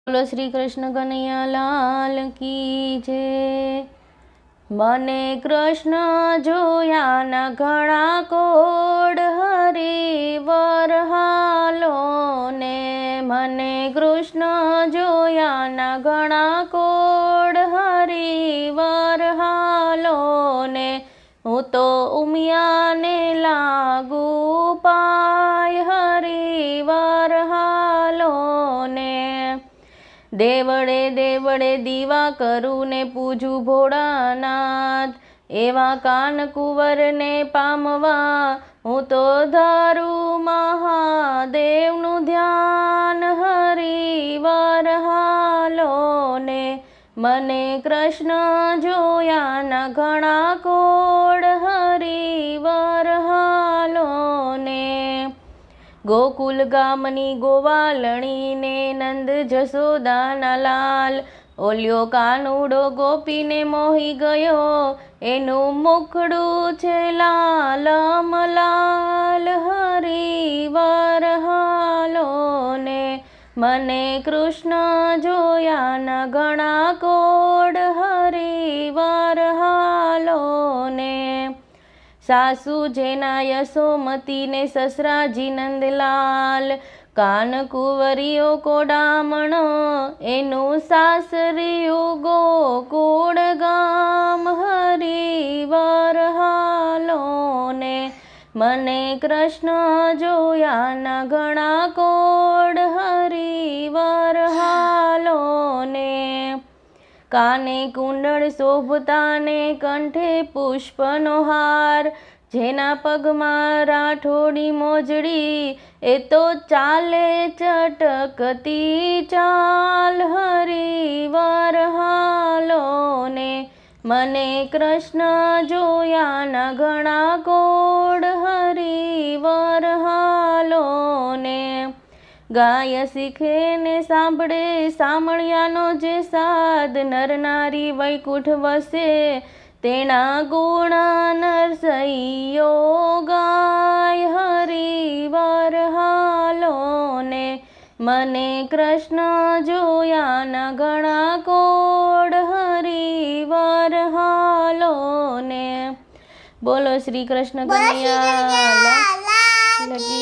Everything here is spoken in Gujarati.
બોલો શ્રી કૃષ્ણ કનૈયા લાલ કી જય। મને કૃષ્ણ જોયાના ઘણા કોડ હરિવર હાલો ને। મને કૃષ્ણ જોયાના ઘણા કોડ હરિવર હાલો ને। હું તો ઉમિયાને લાગુ પાય હરિવર હાલો ને। દેવળે દેવળે દીવા કરું ને પૂજું ભોળાનાથ। એવા કાન કુંવરને પામવા હું તો ધારું મહાદેવનું ધ્યાન હરિવર હાલો ને। મને કૃષ્ણ જોયાના ઘણા કોડ હરિવર હાલો ને। ગોકુલ ગામની ગોવાલણીને નંદ જશોદાના લાલ। ઓલ્યો કાનુડો ગોપીને મોહી ગયો, એનું મુખડું છે લાલ મલાલ હરિવર હાલો ને। મને કૃષ્ણ જોયાના ઘણા કોડ હરિવર હાલો ને। સાસુ જેના યશોમતીને સસરાજી નંદલાલ। કાન કુંવરીઓ કોડામણ એનું સાસરિયું ગોકુળ ગામ હરિવર હાલો ને। મને કૃષ્ણ જોયાના ઘણા કોડ હરિવર હાલો ને। કાને કુંડળ શોભતાને કંઠે પુષ્પનો હાર। જેના પગમાં રાઠોડી મોજડી એ તો ચાલે ચટકતી ચાલ હરિવર હાલો ને। મને કૃષ્ણ જોયાના ઘણા કોડ હરિવર હાલો ને। ગાય શીખે ને સાંભળે સામળિયાનો જે સાદ। નર નારી વૈકુંઠ વસે તેના ગુણ નરસૈયો ગાય હરિવર હાલો ને। મને કૃષ્ણ જોયાના ઘણા કોડ હરિવર હાલો ને। બોલો શ્રી કૃષ્ણ કનૈયા લાલ કી।